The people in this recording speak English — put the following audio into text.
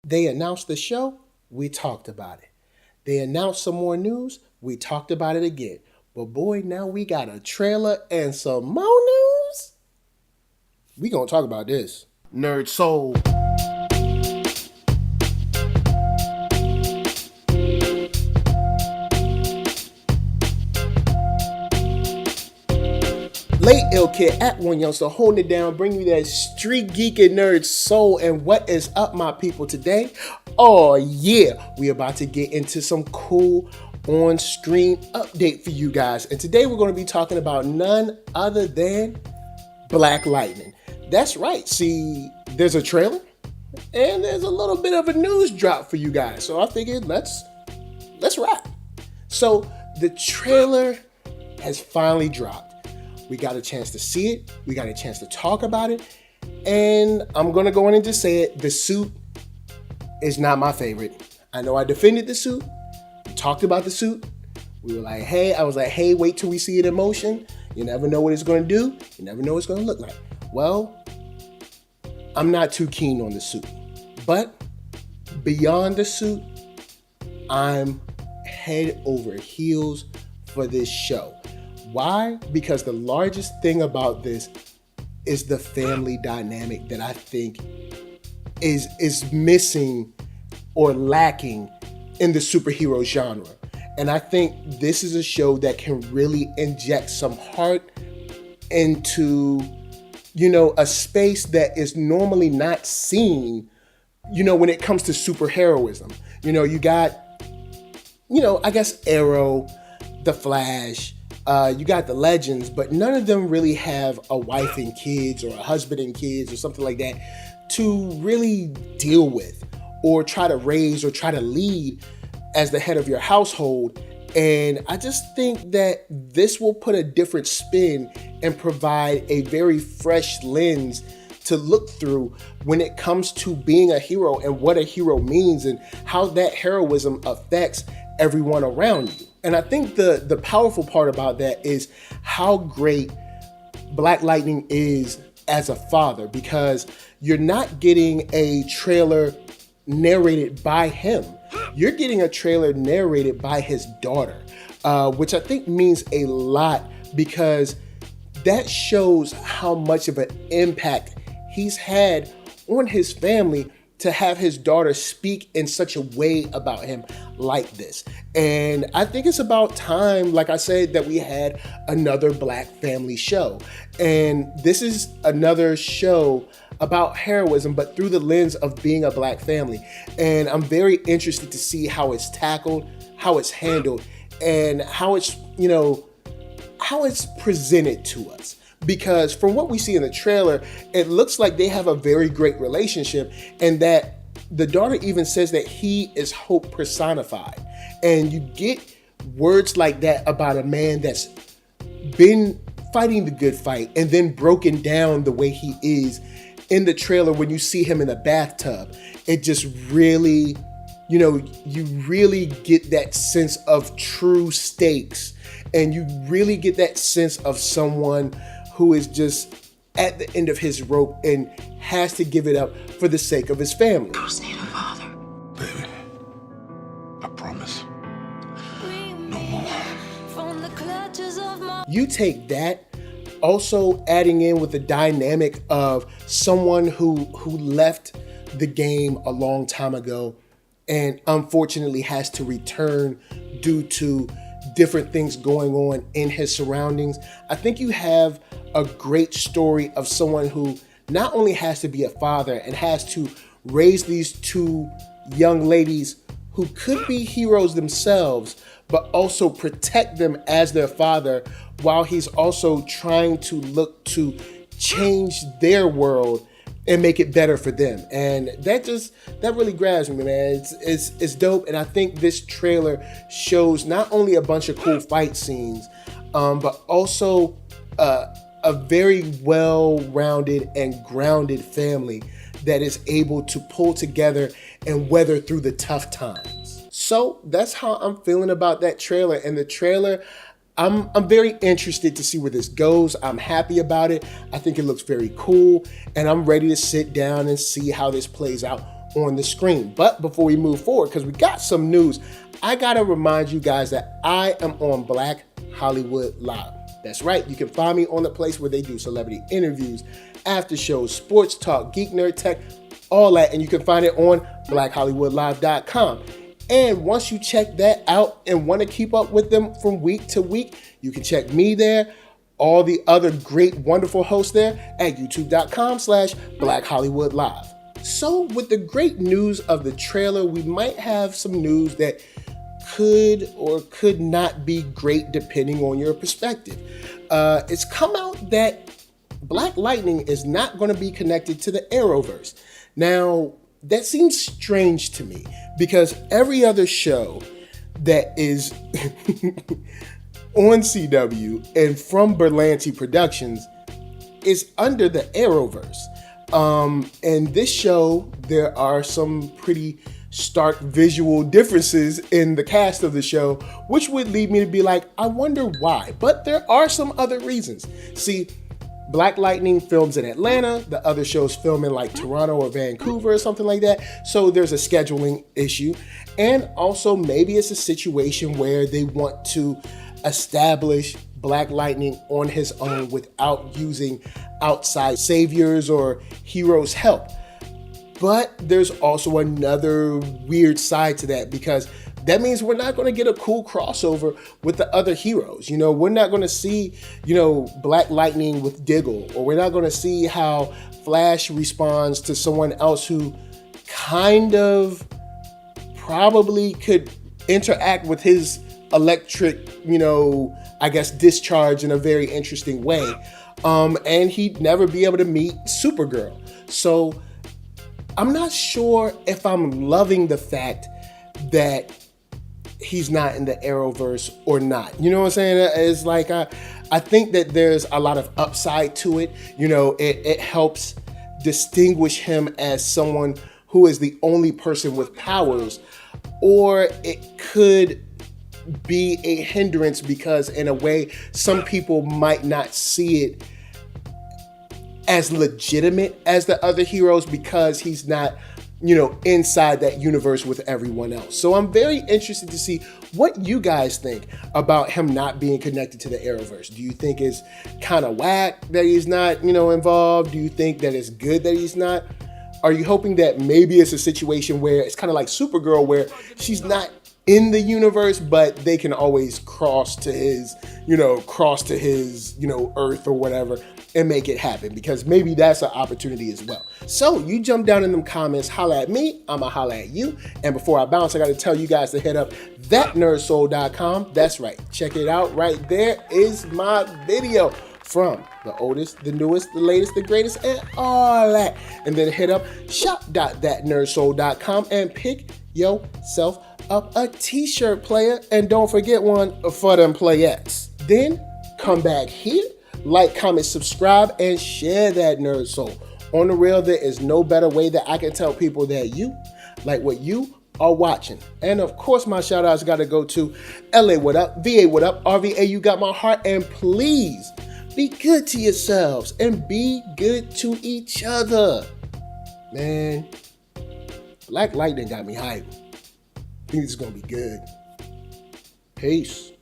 They announced the show, we talked about it. They announced some more news, we talked about it again. But boy, now we got a trailer and some more news. We gonna talk about this. Nerd Soul. Late Ill Kid at OneYoungsta holding it down, bringing you that StreetGeek and Nerd Soul. And what is up, my people, today? Oh yeah, we about to get into some cool on-screen update for you guys. And today we're going to be talking about none other than Black Lightning. That's right. See, there's a trailer and there's a little bit of a news drop for you guys. So I figured let's wrap. So the trailer has finally dropped. We got a chance to see it. We got a chance to talk about it. And I'm going to go in and just say it. The suit is not my favorite. I know I defended the suit. We talked about the suit. We were like, hey, I was like, hey, wait till we see it in motion. You never know what it's going to do. You never know what it's going to look like. Well, I'm not too keen on the suit. But beyond the suit, I'm head over heels for this show. Why? Because the largest thing about this is the family dynamic that I think is missing or lacking in the superhero genre. And I think this is a show that can really inject some heart into, a space that is normally not seen, when it comes to superheroism. You got, I guess Arrow, The Flash, you got the Legends, but none of them really have a wife and kids or a husband and kids or something like that to really deal with or try to raise or try to lead as the head of your household. And I just think that this will put a different spin and provide a very fresh lens to look through when it comes to being a hero and what a hero means and how that heroism affects everyone around you. And I think the powerful part about that is how great Black Lightning is as a father, because you're not getting a trailer narrated by him. You're getting a trailer narrated by his daughter, which I think means a lot because that shows how much of an impact he's had on his family to have his daughter speak in such a way about him like this. And I think it's about time, like I said, that we had another Black family show. And this is another show about heroism, but through the lens of being a Black family. And I'm very interested to see how it's tackled, how it's handled, and how it's, how it's presented to us. Because from what we see in the trailer, it looks like they have a very great relationship, and that the daughter even says that he is hope personified. And you get words like that about a man that's been fighting the good fight and then broken down the way he is in the trailer. When you see him in a bathtub, it just really, you really get that sense of true stakes, and you really get that sense of someone who is just at the end of his rope and has to give it up for the sake of his family. Ghosts need a father. Baby, I promise. No more. You take that, also adding in with the dynamic of someone who left the game a long time ago and unfortunately has to return due to different things going on in his surroundings. I think you have a great story of someone who not only has to be a father and has to raise these two young ladies who could be heroes themselves, but also protect them as their father, while he's also trying to look to change their world and make it better for them. And that really grabs me, man. It's dope. And I think this trailer shows not only a bunch of cool fight scenes, but also a very well-rounded and grounded family that is able to pull together and weather through the tough times. So that's how I'm feeling about that trailer. And the trailer, I'm very interested to see where this goes. I'm happy about it. I think it looks very cool, and I'm ready to sit down and see how this plays out on the screen. But before we move forward, because we got some news, I gotta remind you guys that I am on Black Hollywood Live. That's right, you can find me on the place where they do celebrity interviews, after shows, sports talk, geek, nerd, tech, all that, and you can find it on blackhollywoodlive.com. And once you check that out and want to keep up with them from week to week, you can check me there, all the other great, wonderful hosts there at youtube.com/blackhollywoodlive. So with the great news of the trailer, we might have some news that could or could not be great depending on your perspective. It's come out that Black Lightning is not going to be connected to the Arrowverse. Now, that seems strange to me because every other show that is on CW and from Berlanti Productions is under the Arrowverse. And this show, there are some pretty stark visual differences in the cast of the show, which would lead me to be like, I wonder why. But there are some other reasons. See, Black Lightning films in Atlanta, the other shows film in like Toronto or Vancouver or something like that. So there's a scheduling issue. And also maybe it's a situation where they want to establish Black Lightning on his own without using outside saviors or heroes' help. But there's also another weird side to that because that means we're not going to get a cool crossover with the other heroes. You know, we're not going to see, Black Lightning with Diggle, or we're not going to see how Flash responds to someone else who kind of probably could interact with his electric, discharge in a very interesting way. And he'd never be able to meet Supergirl. So I'm not sure if I'm loving the fact that he's not in the Arrowverse or not. You know what I'm saying? It's like I think that there's a lot of upside to it. It helps distinguish him as someone who is the only person with powers, or it could be a hindrance because in a way some people might not see it as legitimate as the other heroes because he's not inside that universe with everyone else. So I'm very interested to see what you guys think about him not being connected to the Arrowverse. Do you think it's kind of whack that he's not, involved? Do you think that it's good that he's not? Are you hoping that maybe it's a situation where it's kind of like Supergirl where she's not in the universe, but they can always cross to his Earth or whatever and make it happen, because maybe that's an opportunity as well. So you jump down in them comments, holla at me, I'ma holla at you. And before I bounce, I gotta tell you guys to hit up ThatNERDSoul.com. That's right, check it out. Right there is my video from the oldest, the newest, the latest, the greatest, and all that. And then hit up shop.thatnerdsoul.com and pick yourself up a t-shirt, player. And don't forget one for them playettes. Then come back here, like, comment, subscribe, and share that Nerd Soul. On the real, there is no better way that I can tell people that you like what you are watching. And of course, my shout outs got to go to LA, what up? VA, what up? RVA, you got my heart. And please be good to yourselves and be good to each other. Man, Black Lightning got me hyped. I think it's going to be good. Peace.